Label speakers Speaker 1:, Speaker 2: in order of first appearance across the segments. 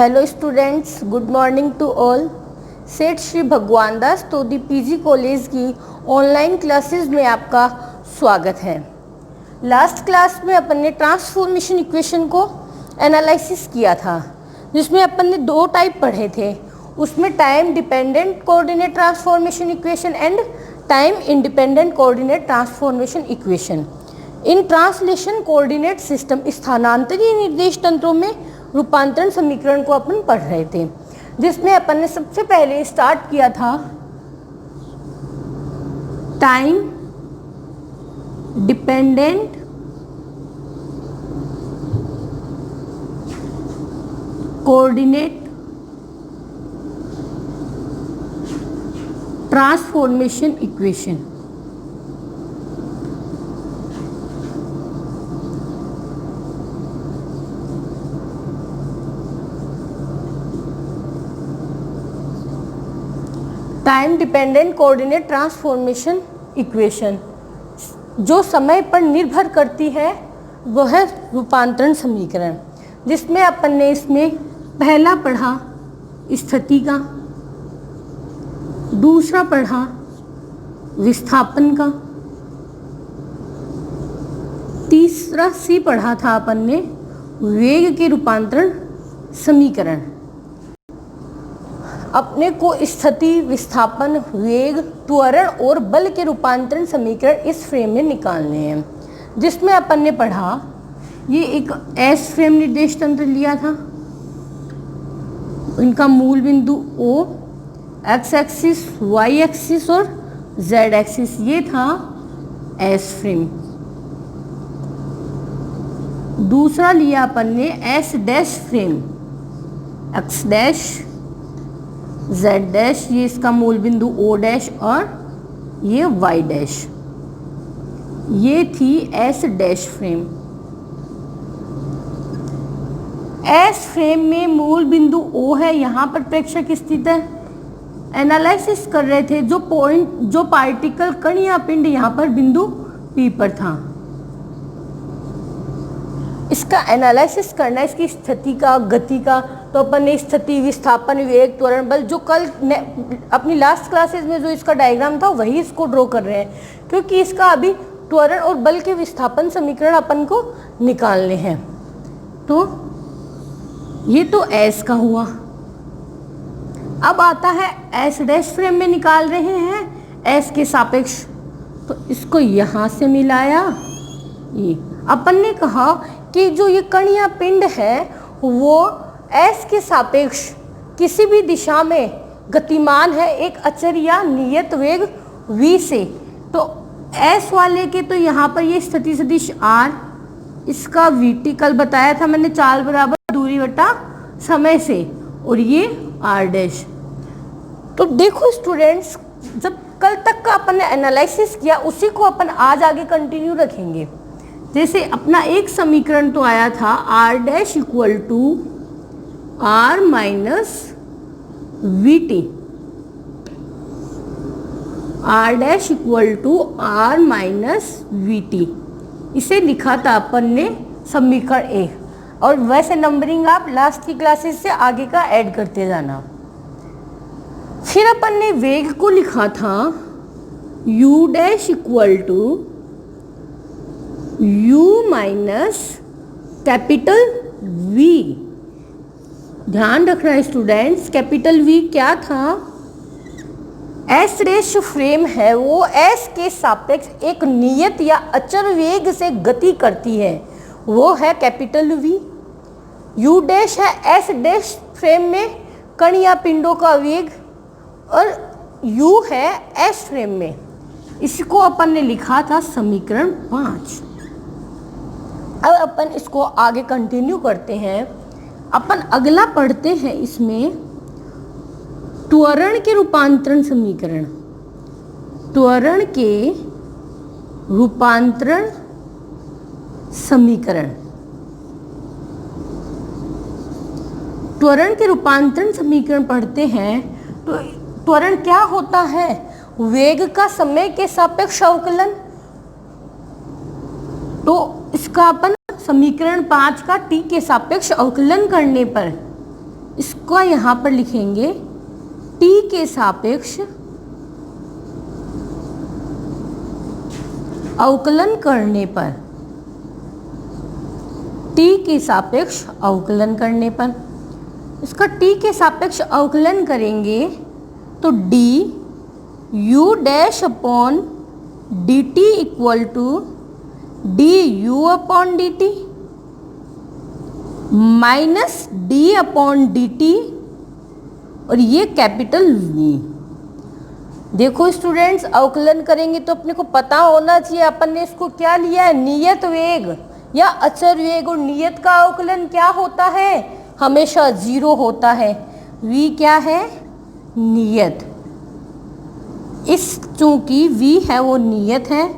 Speaker 1: Hello students, good morning to all. Seth Shri Bhagwan Das Todi PG college की online classes में आपका स्वागत है। लास्ट क्लास में अपन ने ट्रांसफॉर्मेशन इक्वेशन को एनालिसिस किया था, जिसमें अपन ने दो टाइप पढ़े थे। उसमें time dependent coordinate transformation equation and time independent coordinate transformation equation. इन ट्रांसलेशन कोऑर्डिनेट सिस्टम स्थानांतरीय निर्देश तंत्रों में रूपांतरण समीकरण को अपन पढ़ रहे थे, जिसमें अपन ने सबसे पहले स्टार्ट किया था time dependent coordinate transformation equation. Time dependent coordinate transformation equation जो समय पर निर्भर करती है वह है रूपांतरण समीकरण, जिसमें अपन ने इसमें पहला पढ़ा स्थिति का, दूसरा पढ़ा विस्थापन का, तीसरा सी पढ़ा था अपन ने वेग के रूपांतरण समीकरण। अपने को स्थिति, विस्थापन, वेग, त्वरण और बल के रूपांतरण समीकरण इस फ्रेम में निकालने हैं, जिसमें अपन ने पढ़ा ये एक एस फ्रेम निर्देश तंत्र लिया था। इनका मूल बिंदु O, X axis, Y axis और जेड एक्सिस, ये था एस फ्रेम। दूसरा लिया अपन ने S dash frame, X dash, Z dash, ये इसका मूल बिंदु O डैश और ये वाई डैश, ये थी S dash frame. S frame में मूल बिंदु O है, यहाँ पर प्रेक्षक स्थित है। एनालिसिस कर रहे थे जो पार्टिकल कण या पिंड यहाँ पर बिंदु P पर था, इसका एनालिसिस करना, इसकी स्थिति का, गति का। तो अपन ने स्थिति, विस्थापन, वेग, त्वरण, बल जो कल अपनी लास्ट क्लासेस में जो इसका डायग्राम था वही इसको ड्रॉ कर रहे हैं, क्योंकि इसका अभी त्वरण और बल के विस्थापन समीकरण अपन को निकालने हैं। तो ये तो एस का हुआ। अब आता है एस डैश फ्रेम में निकाल रहे हैं एस के सापेक्ष, तो इसको यहाँ से मिलाया। ये अपन ने कहा कि जो ये कण या पिंड है वो एस के सापेक्ष किसी भी दिशा में गतिमान है एक अचर या नियत वेग v से। तो एस वाले के तो यहाँ पर ये स्थिति सदिश r, इसका vt कल बताया था मैंने, चाल बराबर दूरी बटा समय से, और ये r डैश। तो देखो स्टूडेंट्स, जब कल तक का अपन ने एनालिसिस किया उसी को अपन आज आगे कंटिन्यू रखेंगे। जैसे अपना एक समीकरण तो आया था r dash equal to r minus vt, r dash equal to r minus vt, इसे लिखा था अपन ने समीकरण एक। और वैसे नंबरिंग आप लास्ट की क्लासेस से आगे का ऐड करते जाना। फिर अपन ने वेग को लिखा था u dash equal to u minus capital V। ध्यान रखना है स्टूडेंट्स, कैपिटल V क्या था? एस डैश फ्रेम है वो एस के सापेक्ष एक नियत या अचर वेग से गति करती है, वो है कैपिटल V। u डैश है एस डैश फ्रेम में कण या पिंडों का वेग, और u है एस फ्रेम में। इसको अपन ने लिखा था समीकरण 5। अब अपन इसको आगे कंटिन्यू करते हैं। अपन अगला पढ़ते हैं इसमें त्वरण के रूपांतरण समीकरण। त्वरण के रूपांतरण समीकरण, त्वरण के रूपांतरण समीकरण पढ़ते हैं। तो त्वरण क्या होता है? वेग का समय के सापेक्ष अवकलन। तो इसका अपन समीकरण 5 का t के सापेक्ष अवकलन करने पर इसको यहाँ पर लिखेंगे t के सापेक्ष अवकलन करने पर, t के सापेक्ष अवकलन करने पर। इसका t के सापेक्ष अवकलन करेंगे तो d u dash upon D T equal to D U upon D T minus D upon D T, और ये कैपिटल V। देखो स्टूडेंट्स, अवकलन करेंगे तो अपने को पता होना चाहिए अपन ने इसको क्या लिया है, नियत वेग या अचर वेग। और नियत का अवकलन क्या होता है, हमेशा 0 होता है। V क्या है, नियत। इस चूंकि V है वो नियत है,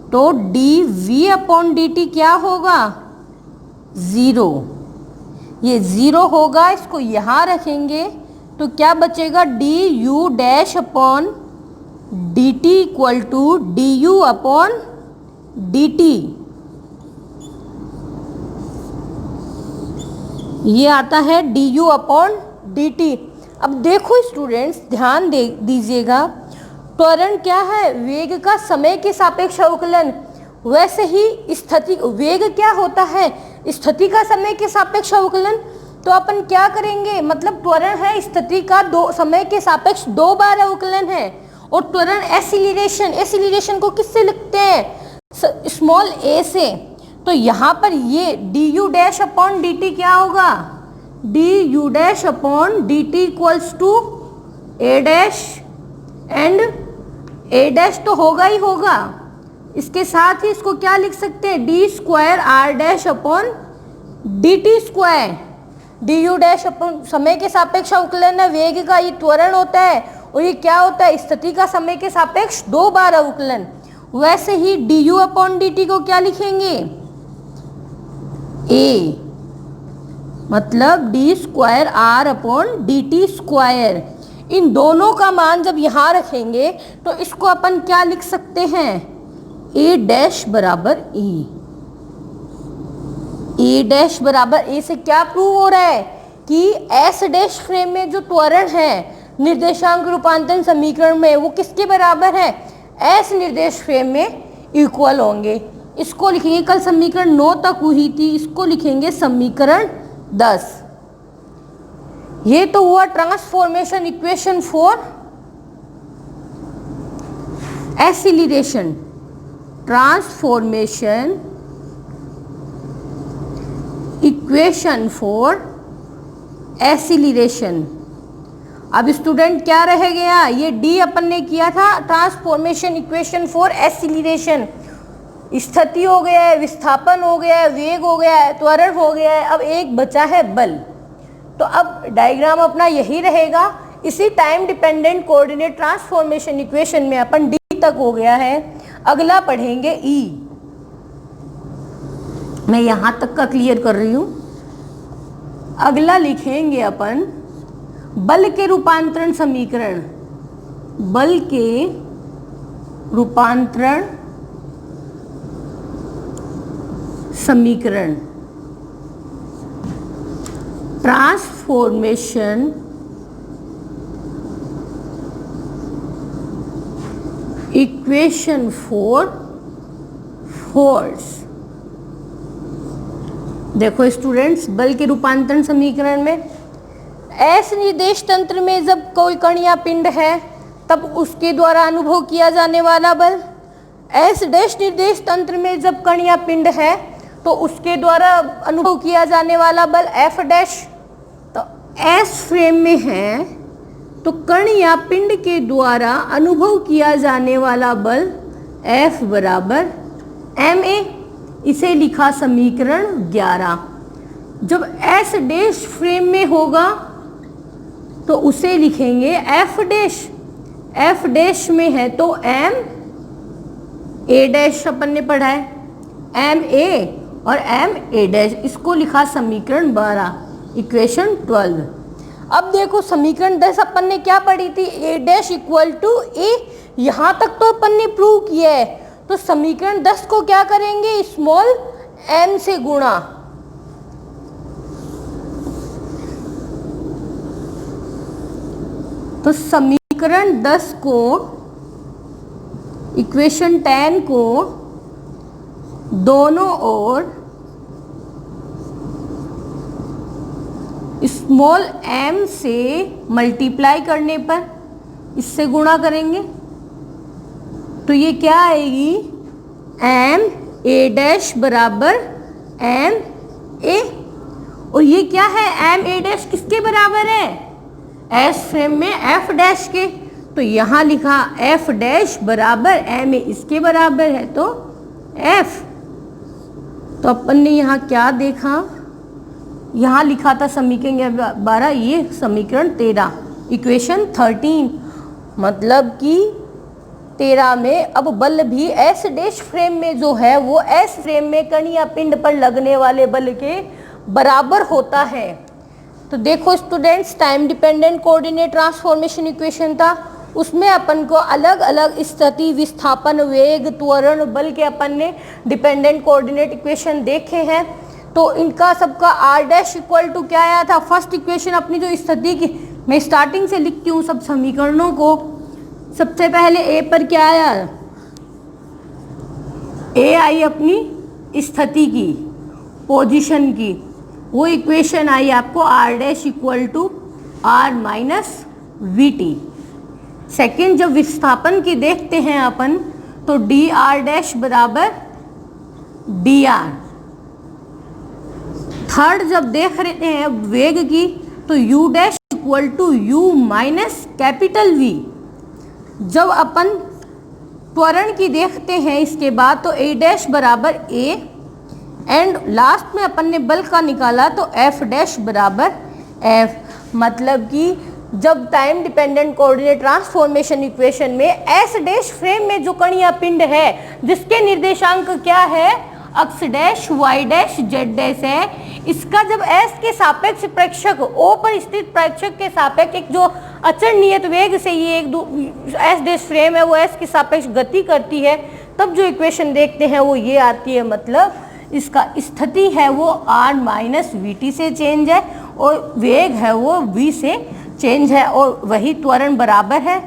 Speaker 1: तो D V upon D T क्या होगा, 0। ये 0 होगा, इसको यहाँ रखेंगे तो क्या बचेगा, D U dash upon D T equal to D U upon D T. ये आता है D U upon D T. अब देखो स्टूडेंट्स, ध्यान दीजिएगा, त्वरण क्या है, वेग का समय के सापेक्ष अवकलन। वैसे ही स्थिति, वेग क्या होता है, स्थिति का समय के सापेक्ष अवकलन। तो अपन क्या करेंगे, मतलब त्वरण है स्थिति का समय के सापेक्ष 2 बार अवकलन है। और त्वरण एसिलरेशन, एसिलरेशन को किससे लिखते हैं, स्मॉल a से। तो यहाँ पर ये D U dash upon D T क्या होगा, D U dash upon D T equals to A dash, and A dash तो होगा ही होगा, इसके साथ ही इसको क्या लिख सकते हैं, D square R dash upon D T square. D U dash upon समय के सापेक्ष अवकलन है, वेग का ये त्वरण होता है, और ये क्या होता है, स्थिति का समय के सापेक्ष 2 बार अवकलन। वैसे ही D U upon D T को क्या लिखेंगे, ए, मतलब D square R upon D T square. इन दोनों का मान जब यहाँ रखेंगे तो इसको अपन क्या लिख सकते हैं, ए डैश बराबर ए। ए डैश बराबर ए से क्या प्रूव हो रहा है कि एस डैश फ्रेम में जो त्वरण है निर्देशांक रूपांतरण समीकरण में, वो किसके बराबर है, एस निर्देश फ्रेम में इक्वल होंगे। इसको लिखेंगे, कल समीकरण 9 तक हुई थी, इसको लिखेंगे समीकरण 10। ये तो हुआ transformation equation for acceleration, transformation equation for acceleration. अब स्टूडेंट क्या रह गया, ये डी अपन ने किया था ट्रांसफॉर्मेशन इक्वेशन फॉर एसिलरेशन। स्थिति हो गया है, विस्थापन हो गया है, वेग हो गया है, त्वरण हो गया है, अब एक बचा है बल। तो अब डायग्राम अपना यही रहेगा। इसी time dependent coordinate transformation equation में अपन डी तक हो गया है, अगला पढ़ेंगे ई। मैं यहाँ तक का क्लियर कर रही हूँ। अगला लिखेंगे अपन बल के रूपांतरण समीकरण, बल के रूपांतरण समीकरण, ट्रांसफॉर्मेशन इक्वेशन फॉर फोर्स। देखो स्टूडेंट्स, बल के रूपांतरण समीकरण में एस निर्देश तंत्र में जब कोई कण या पिंड है तब उसके द्वारा अनुभव किया जाने वाला बल, एस डैश निर्देश तंत्र में जब कण या पिंड है तो उसके द्वारा अनुभव किया जाने वाला बल एफ डैश। तो एस फ्रेम में है तो कण या पिंड के द्वारा अनुभव किया जाने वाला बल एफ बराबर एम ए। इसे लिखा समीकरण 11। जब एस डैश फ्रेम में होगा तो उसे लिखेंगे एफ डैश। एफ डैश में है तो एम ए डैश अपन ने पढ़ा है, एम ए और एम ए डैश, इसको लिखा समीकरण 12, इक्वेशन 12। अब देखो समीकरण 10 अपन ने क्या पढ़ी थी, ए डैश इक्वल टू ए। यहाँ तक तो अपन ने प्रूव किया है, तो समीकरण 10 को क्या करेंगे, स्मॉल एम से गुणा। तो समीकरण 10 को, इक्वेशन 10 को दोनों ओर स्मॉल m से मल्टीप्लाई करने पर, इससे गुणा करेंगे तो ये क्या आएगी, एम ए डैश बराबर एम ए। और ये क्या है, एम ए डैश किसके बराबर है, एस फ्रेम में एफ डैश के। तो यहाँ लिखा एफ डैश बराबर एम ए, इसके बराबर है तो एफ। तो अपन ने यहाँ क्या देखा, यहाँ लिखा था समीकरण 12, ये समीकरण 13, इक्वेशन 13। मतलब कि 13 में अब बल भी एस डैश फ्रेम में जो है वो एस फ्रेम में कण या पिंड पर लगने वाले बल के बराबर होता है। तो देखो students, time dependent coordinate transformation equation था, उसमें अपन को अलग अलग स्थिति, विस्थापन, वेग, त्वरण, बल के अपन ने डिपेंडेंट कोऑर्डिनेट इक्वेशन देखे हैं। तो इनका सबका आर डैश इक्वल टू क्या आया था, फर्स्ट इक्वेशन अपनी जो स्थिति की, मैं स्टार्टिंग से लिखती हूँ सब समीकरणों को। सबसे पहले ए पर क्या आया, ए आई अपनी स्थिति की, पोजीशन की, वो इक्वेशन आई आपको R dash equal to R minus V T. Second जब विस्थापन की देखते हैं अपन तो डी आर डैश बराबर डी आर। थर्ड जब देख रहे हैं वेग की तो U dash equal to U minus capital V. जब अपन त्वरण की देखते हैं इसके बाद तो ए डैश बराबर ए, एंड लास्ट में अपन ने बल का निकाला तो एफ डैश बराबर एफ। मतलब कि जब time dependent coordinate transformation equation में एस डैश फ्रेम में जो कण या पिंड है जिसके निर्देशांक क्या है, अक्ष dash, Y dash, Z dash है, इसका जब एस के सापेक्ष प्रेक्षक, ओ पर स्थित प्रेक्षक के सापेक्ष एक जो अचर नियत वेग से ये एक एस डैश फ्रेम है वो एस के सापेक्ष गति करती है, तब जो इक्वेशन देखते हैं वो ये आती है। मतलब इसका स्थिति है वो आर माइनस वी टी से चेंज है और वेग है वो वी से चेंज है, और वही त्वरण बराबर है,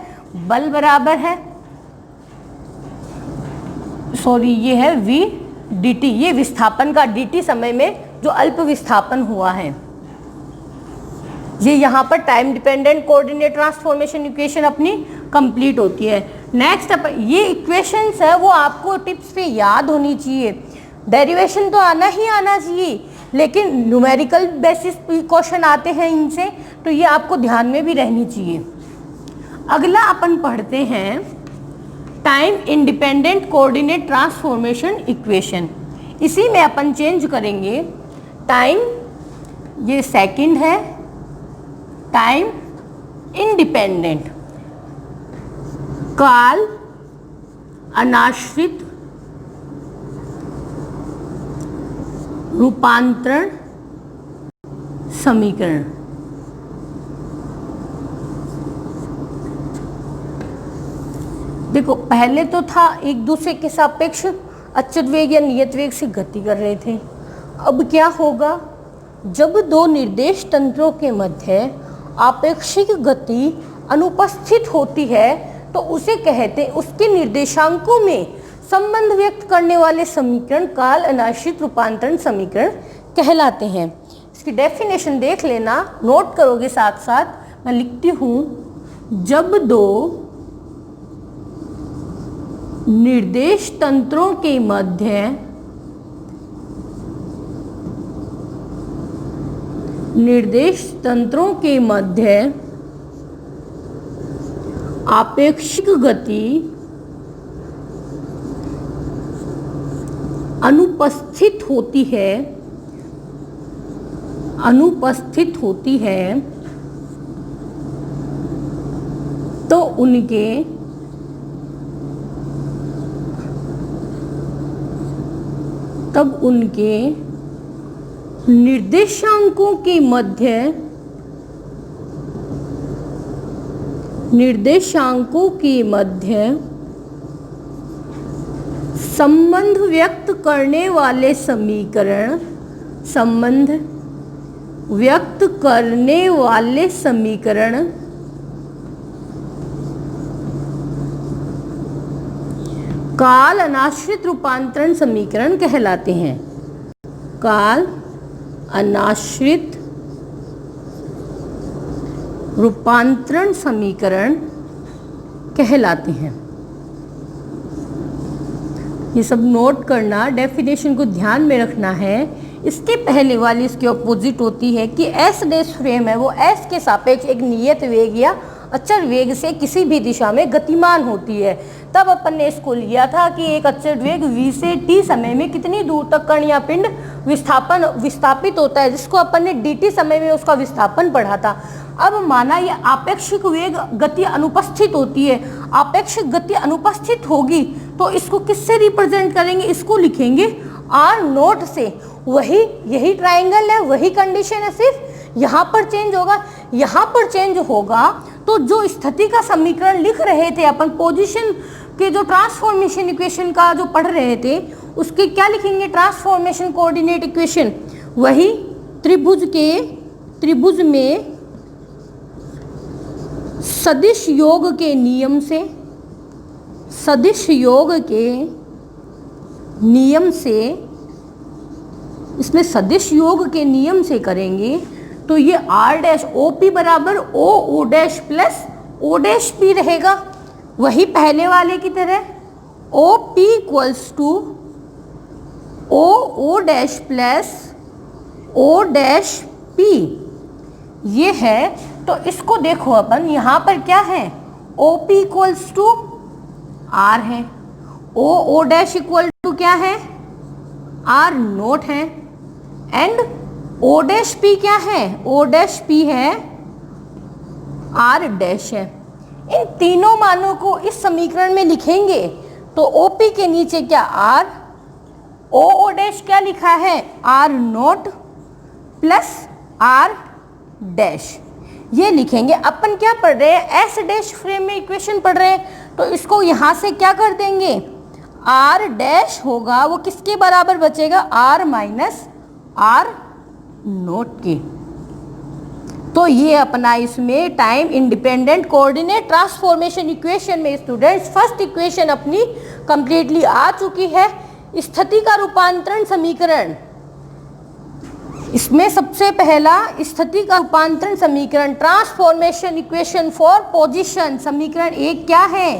Speaker 1: बल बराबर है, सॉरी ये है वी डी टी, ये विस्थापन का डी टी समय में जो अल्प विस्थापन हुआ है। ये यहाँ पर time dependent coordinate transformation equation अपनी कंप्लीट होती है। नेक्स्ट ये इक्वेशंस है वो आपको टिप्स पे याद होनी चाहिए, डेरिवेशन तो आना ही आना चाहिए, लेकिन न्यूमेरिकल बेसिस क्वेश्चन आते हैं इनसे, तो ये आपको ध्यान में भी रहनी चाहिए। अगला अपन पढ़ते हैं time independent coordinate transformation equation. इसी में अपन चेंज करेंगे टाइम, ये सेकंड है, टाइम इंडिपेंडेंट, काल अनाश्रित रूपांतरण समीकरण। देखो पहले तो था एक दूसरे के सापेक्ष अच्युत वेग या नियत वेग से गति कर रहे थे, अब क्या होगा, जब दो निर्देश तंत्रों के मध्य आपेक्षिक गति अनुपस्थित होती है तो उसे कहते, उसके निर्देशांकों में संबंध व्यक्त करने वाले समीकरण काल अनाश्रित रूपांतरण समीकरण कहलाते हैं। इसकी डेफिनेशन देख लेना, नोट करोगे साथ साथ, मैं लिखती हूँ। जब दो निर्देश तंत्रों के मध्य आपेक्षिक गति अनुपस्थित होती है तो उनके निर्देशांकों के मध्य संबंध व्यक्त करने वाले काल अनाश्रित रूपांतरण समीकरण कहलाते हैं। काल अनाश्रित रूपांतरण समीकरण कहलाते हैं। ये सब नोट करना, डेफिनेशन को ध्यान में रखना है। इसके पहले वाली इसके ऑपोजिट होती है कि एस डैश फ्रेम है वो एस के सापेक्ष एक नियत वेग या अचर वेग से किसी भी दिशा में गतिमान होती है। तब अपन ने इसको लिया था कि एक अचर वेग v से t समय में कितनी दूर तक कण या पिंड विस्थापित होता है, जिसको अपन ने dt समय में उसका विस्थापन पढ़ा था। अब माना ये आपेक्षिक वेग गति अनुपस्थित होती है, आपेक्षिक गति अनुपस्थित होगी तो इसको किससे रिप्रेजेंट करेंगे, इसको लिखेंगे r नोट से। वही यही ट्राइंगल है, वही कंडीशन है, सिर्फ यहाँ पर चेंज होगा। यहाँ पर चेंज होगा तो जो स्थिति का समीकरण लिख रहे थे अपन, पोजीशन के जो ट्रांसफॉर्मेशन इक्वेशन का जो पढ़ रहे थे, उसके क्या लिखेंगे, ट्रांसफॉर्मेशन कोऑर्डिनेट इक्वेशन। वही त्रिभुज में सदिश योग के नियम से, सदिश योग के नियम से, इसमें सदिश योग के नियम से करेंगे तो ये r डैश ओ पी बराबर O dash plus O dash P रहेगा। वही पहले वाले की तरह O P equals to O dash plus O dash P ये है। तो इसको देखो अपन, यहाँ पर क्या है, O P equals to R है, ओ डैश इक्वल टू क्या है, आर नोट है, एंड ओ डैश पी क्या है, ओ डैश पी है आर डैश है। इन तीनों मानों को इस समीकरण में लिखेंगे तो ओ पी के नीचे क्या आर, ओ डैश क्या लिखा है, R nought plus R dash, ये लिखेंगे। अपन क्या पढ़ रहे हैं, एस डैश फ्रेम में इक्वेशन पढ़ रहे हैं, तो इसको यहाँ से क्या कर देंगे, आर डैश होगा वो किसके बराबर बचेगा, आर माइनस आर नोट के। तो ये अपना इसमें time independent coordinate transformation equation में स्टूडेंट्स फर्स्ट इक्वेशन अपनी कंप्लीटली आ चुकी है। स्थिति का रूपांतरण समीकरण, इसमें सबसे पहला स्थिति का रूपांतरण समीकरण, ट्रांसफॉर्मेशन इक्वेशन फॉर पोजीशन, समीकरण एक क्या है,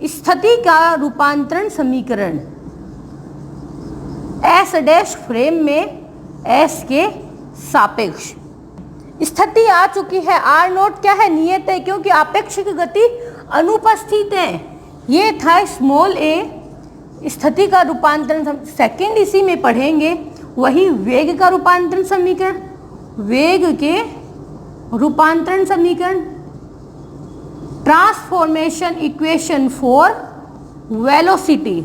Speaker 1: स्थिति का रूपांतरण समीकरण एस डैश फ्रेम में एस के सापेक्ष। स्थिति आ चुकी है, आर नोट क्या है, नियत है, क्योंकि आपेक्षिक गति अनुपस्थित है। ये था स्मॉल ए, स्थिति का रूपांतरण। सेकंड इसी में पढ़ेंगे वही वेग का रूपांतरण समीकरण, वेग के रूपांतरण समीकरण, transformation equation for velocity.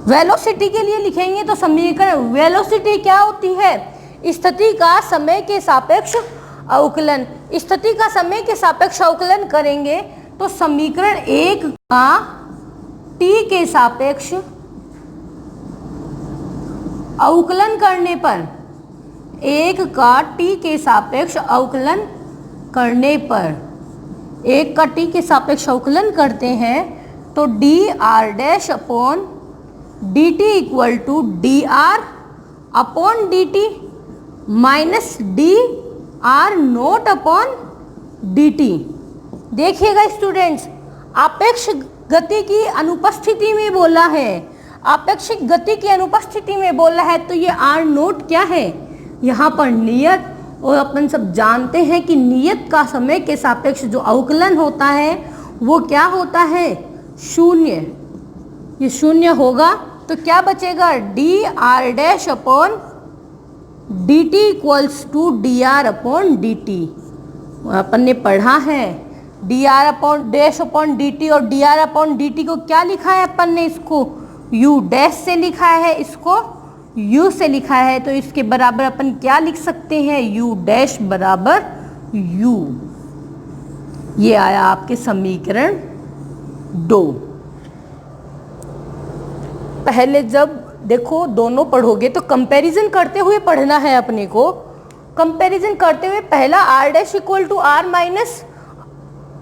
Speaker 1: Velocity के लिए लिखेंगे तो समीकरण, वेलोसिटी क्या होती है, स्थिति का समय के सापेक्ष अवकलन। स्थिति का समय के सापेक्ष अवकलन करेंगे तो समीकरण एक का t के सापेक्ष अवकलन करने पर, एक का t के सापेक्ष अवकलन करने पर, एक का t के सापेक्ष अवकलन करते हैं तो D R dash upon D T equal to D R upon D T minus D R nought upon D T. देखिएगा स्टूडेंट्स, आपेक्ष गति की अनुपस्थिति में बोला है, आपेक्षिक गति की अनुपस्थिति में बोला है, तो ये आर नोट क्या है, यहाँ पर नियत। और अपन सब जानते हैं कि नियत का समय के सापेक्ष जो अवकलन होता है वो क्या होता है, शून्य। ये शून्य होगा तो क्या बचेगा, D R dash upon D T equals to D R upon D T. अपन ने पढ़ा है D R upon dash upon D T, और D R upon D T को क्या लिखा है अपन ने, इसको यू डैश से लिखा है, इसको यू से लिखा है, तो इसके बराबर अपन क्या लिख सकते हैं, यू डैश बराबर यू। ये आया आपके समीकरण 2। पहले जब देखो दोनों पढ़ोगे तो कंपैरिजन करते हुए पढ़ना है अपने को। कंपैरिजन करते हुए पहला R dash equal to R minus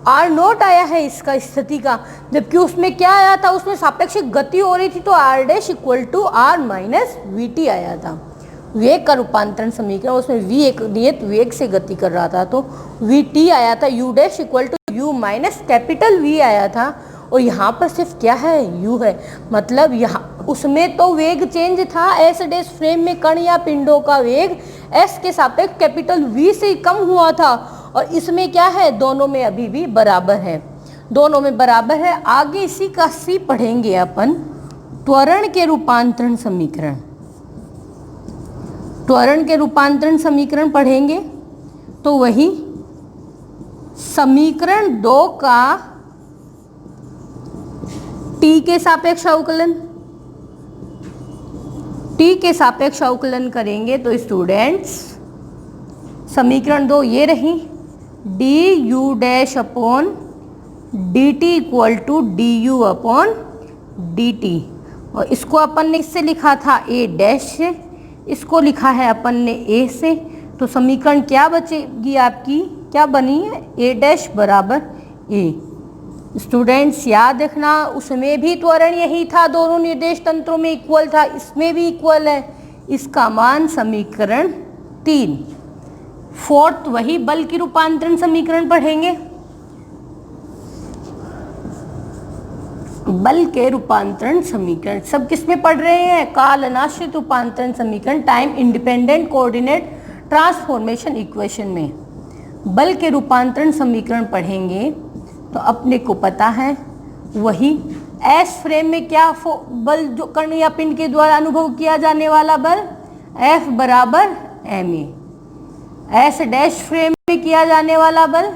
Speaker 1: R nought आया है इसका स्थिति का, जबकि उसमें क्या आया था, उसमें सापेक्षिक गति हो रही थी तो R dash equal to R minus V T आया था। वेग का रूपांतरण समीकरण, उसमें v एक नियत वेग से गति कर रहा था तो वी टी आया था, u dash equal to U minus capital V आया था, और यहाँ पर सिर्फ क्या है, u है। मतलब यहाँ उसमें तो वेग चेंज था, एस डैश फ्रेम में कण या पिंडों का वेग s के सापेक्ष कैपिटल V से कम हुआ था, और इसमें क्या है, दोनों में अभी भी बराबर है, दोनों में बराबर है। आगे इसी का सी पढ़ेंगे अपन, त्वरण के रूपांतरण समीकरण। त्वरण के रूपांतरण समीकरण पढ़ेंगे तो वही समीकरण 2 का t के सापेक्ष अवकलन, t के सापेक्ष अवकलन करेंगे तो स्टूडेंट्स समीकरण 2 ये रही, D U dash upon D T equal to D U upon D T, और इसको अपन ने इससे लिखा था ए डैश से, इसको लिखा है अपन ने ए से, तो समीकरण क्या बचेगी आपकी, क्या बनी है, ए डैश बराबर ए। स्टूडेंट्स याद रखना, उसमें भी त्वरण यही था, दोनों निर्देश तंत्रों में इक्वल था, इसमें भी इक्वल है, इसका मान समीकरण 3। फोर्थ वही बल की रूपांतरण समीकरण पढ़ेंगे। बल के रूपांतरण समीकरण सब किस में पढ़ रहे हैं, काल अनाश्रित रूपांतरण समीकरण, time independent coordinate transformation equation में बल के रूपांतरण समीकरण पढ़ेंगे तो अपने को पता है वही एस फ्रेम में क्या बल, जो कण या पिंड के द्वारा अनुभव किया जाने वाला बल एफ बराबर M A, S dash frame में किया जाने वाला बल,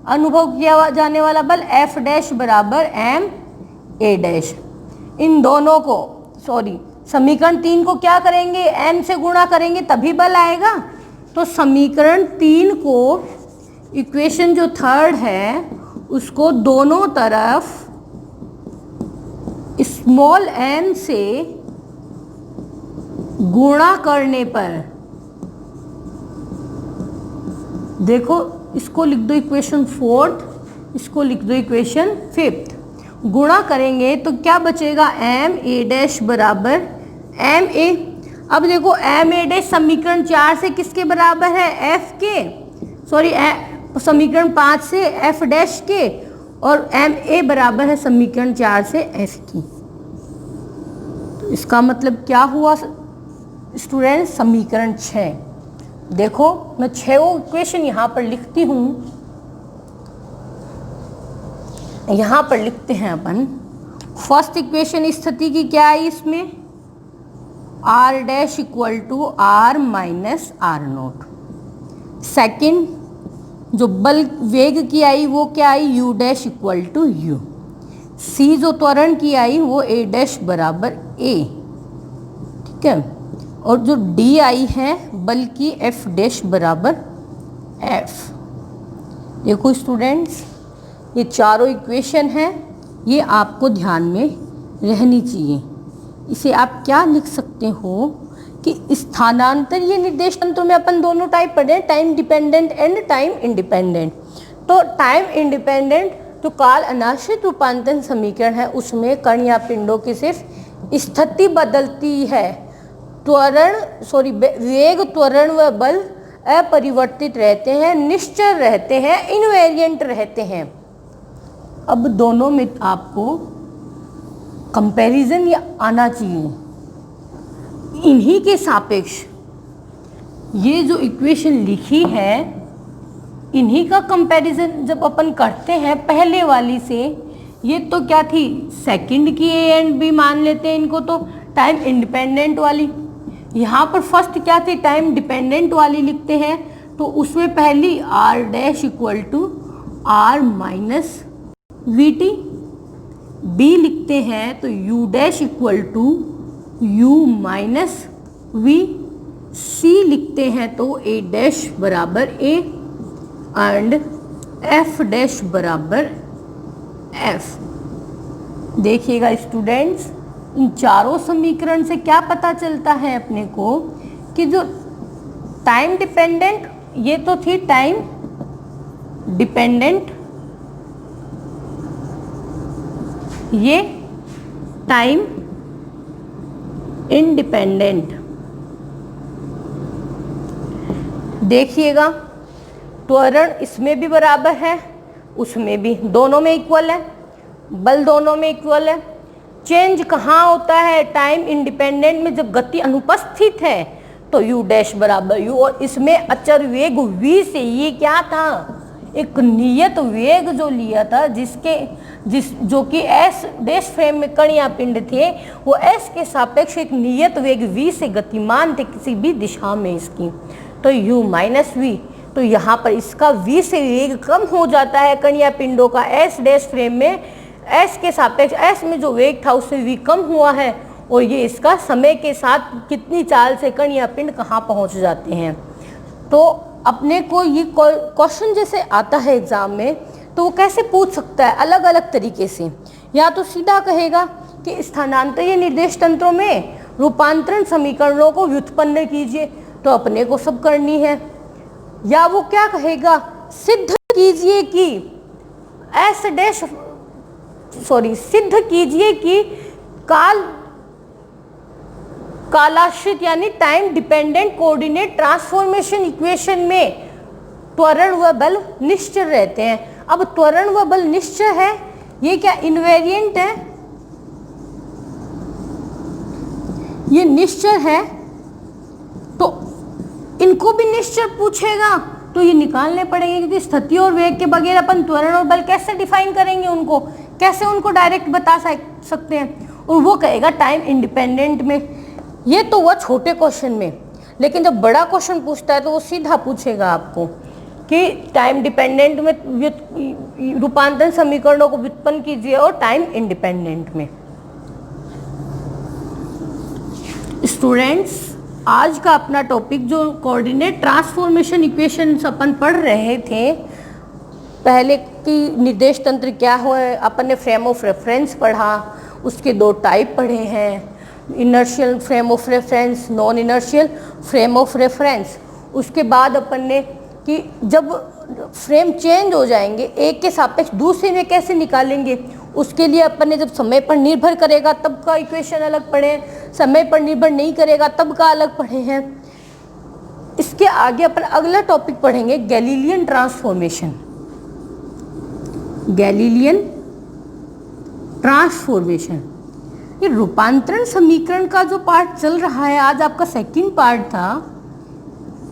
Speaker 1: अनुभव किया जाने वाला बल एफ डैश बराबर एम ए डैश। इन दोनों को समीकरण 3 को क्या करेंगे, एम से गुणा करेंगे तभी बल आएगा, तो समीकरण 3 को इक्वेशन जो थर्ड है उसको दोनों तरफ स्मॉल m से गुणा करने पर, देखो इसको लिख दो इक्वेशन 4th, इसको लिख दो इक्वेशन 5th, गुणा करेंगे तो क्या बचेगा, एम ए डैश बराबर एम ए। अब देखो एम ए डैश समीकरण 4 से किसके बराबर है, एफ के, समीकरण 5 से एफ डैश के, और एम ए बराबर है समीकरण 4 से एफ की। तो इसका मतलब क्या हुआ स्टूडेंट, समीकरण 6। देखो मैं 6 इक्वेशन यहाँ पर लिखती हूँ, यहाँ पर लिखते हैं अपन। फर्स्ट इक्वेशन स्थिति की क्या आई इसमें, R dash equal to R minus R naught. Second जो बल वेग की आई वो क्या आई, U dash equal to U. C जो त्वरण की आई वो ए डैश बराबर ए, ठीक है, और जो डी आई है बल की एफ डैश बराबर एफ। देखो स्टूडेंट्स ये चारों इक्वेशन हैं, ये आपको ध्यान में रहनी चाहिए। इसे आप क्या लिख सकते हो कि स्थानांतर, ये निर्देश तंत्र में अपन दोनों टाइप पढ़े, time dependent and time independent. तो टाइम इंडिपेंडेंट जो काल अनाश्रित रूपांतरण समीकरण है उसमें कण या पिंडों की सिर्फ स्थिति बदलती है, वेग, त्वरण व बल अपरिवर्तित रहते हैं, निश्चल रहते हैं, इनवेरिएंट रहते हैं। अब दोनों में आपको कंपैरिजन या आना चाहिए, इन्हीं के सापेक्ष ये जो इक्वेशन लिखी है इन्हीं का कंपैरिजन जब अपन करते हैं पहले वाली से, ये तो क्या थी सेकंड की ए एंड बी मान लेते हैं इनको, तो टाइम इंडिपेंडेंट वाली। यहाँ पर फर्स्ट क्या थी, टाइम डिपेंडेंट वाली लिखते हैं, तो उसमें पहली R dash equal to R minus V T. B लिखते हैं तो U dash equal to u minus V. C लिखते हैं तो ए डैश बराबर ए एंड एफ डैश बराबर एफ। देखिएगा स्टूडेंट्स, इन चारों समीकरण से क्या पता चलता है अपने को कि जो टाइम डिपेंडेंट, ये तो थी टाइम डिपेंडेंट ये टाइम इंडिपेंडेंट। देखिएगा त्वरण इसमें भी बराबर है, उसमें भी, दोनों में इक्वल है, बल दोनों में इक्वल है। चेंज कहाँ होता है? टाइम इंडिपेंडेंट में जब गति अनुपस्थित है तो u डैश बराबर u, और इसमें अचर वेग v से, ये क्या था? एक नियत वेग जो लिया था, जो कि s डैश फ्रेम में कण या पिंड थे, वो s के सापेक्ष एक नियत वेग v से गतिमान थे किसी भी दिशा में इसकी, तो u माइनस v। तो यहाँ पर इसका v से वेग कम हो जाता है कण या पिंडों का s डैश फ्रेम में, s के सापेक्ष s में जो वेग था उससे v कम हुआ है, और ये इसका समय के साथ कितनी चाल से कण या पिंड कहाँ पहुँच जाते हैं। तो अपने को ये क्वेश्चन जैसे आता है एग्जाम में, तो वो कैसे पूछ सकता है? अलग अलग तरीके से। या तो सीधा कहेगा कि स्थानांतरीय निर्देश तंत्रों में रूपांतरण समीकरणों को व्युत्पन्न कीजिए, तो अपने को सब करनी है। या वो क्या कहेगा? सिद्ध कीजिए कि सिद्ध कीजिए कि कालाश्रित यानी time dependent coordinate transformation equation में त्वरण व बल निश्चल रहते हैं। अब त्वरण व बल निश्चल है, ये क्या इनवेरिएंट है? ये निश्चल है, तो इनको भी निश्चल पूछेगा तो ये निकालने पड़ेंगे, क्योंकि स्थिति और वेग के बगैर अपन त्वरण और बल कैसे डिफाइन करेंगे उनको, कैसे उनको डायरेक्ट बता सकते हैं। और वो कहेगा टाइम इंडिपेंडेंट में। ये तो हुआ छोटे क्वेश्चन में, लेकिन जब बड़ा क्वेश्चन पूछता है तो वो सीधा पूछेगा आपको कि टाइम डिपेंडेंट में रूपांतरण समीकरणों को व्युत्पन्न कीजिए, और टाइम इंडिपेंडेंट में। स्टूडेंट्स, आज का अपना टॉपिक जो कोऑर्डिनेट ट्रांसफॉर्मेशन इक्वेशंस अपन पढ़ रहे थे, पहले की निर्देश तंत्र क्या हुआ, अपन ने फ्रेम ऑफ रेफरेंस पढ़ा, उसके दो टाइप पढ़े हैं, inertial frame of reference, non inertial frame of reference. उसके बाद अपन ने कि जब फ्रेम चेंज हो जाएंगे एक के सापेक्ष दूसरे में कैसे निकालेंगे, उसके लिए अपन ने जब समय पर निर्भर करेगा तब का इक्वेशन अलग पढ़े हैं, समय पर निर्भर नहीं करेगा तब का अलग पढ़े हैं। इसके आगे अपन अगला टॉपिक पढ़ेंगे गैलीलियन ट्रांसफॉर्मेशन। गैलीलियन ट्रांसफॉर्मेशन, ये रूपांतरण समीकरण का जो पार्ट चल रहा है, आज आपका सेकंड पार्ट था,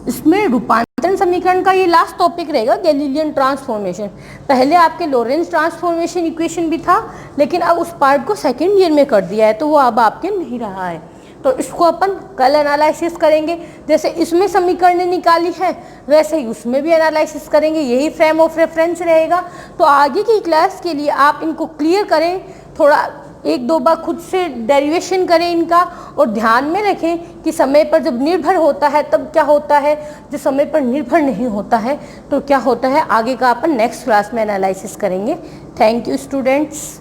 Speaker 1: इसमें रूपांतरण समीकरण का ये लास्ट टॉपिक रहेगा गैलीलियन ट्रांसफॉर्मेशन। पहले आपके लॉरेंस ट्रांसफॉर्मेशन इक्वेशन भी था, लेकिन अब उस पार्ट को सेकंड ईयर में कर दिया है, तो वो अब आपके नहीं रहा है। तो इसको अपन कल एनालिसिस करेंगे। जैसे इसमें समीकरण निकाली है वैसे ही उसमें भी एनालिसिस करेंगे, यही फ्रेम ऑफ रेफरेंस रहेगा। तो आगे की क्लास के लिए आप इनको क्लियर करें, थोड़ा एक दो बार खुद से डेरिवेशन करें इनका, और ध्यान में रखें कि समय पर जब निर्भर होता है तब क्या होता है, जो समय पर निर्भर नहीं होता है तो क्या होता है। आगे का अपन नेक्स्ट क्लास में एनालिसिस करेंगे। Thank you students.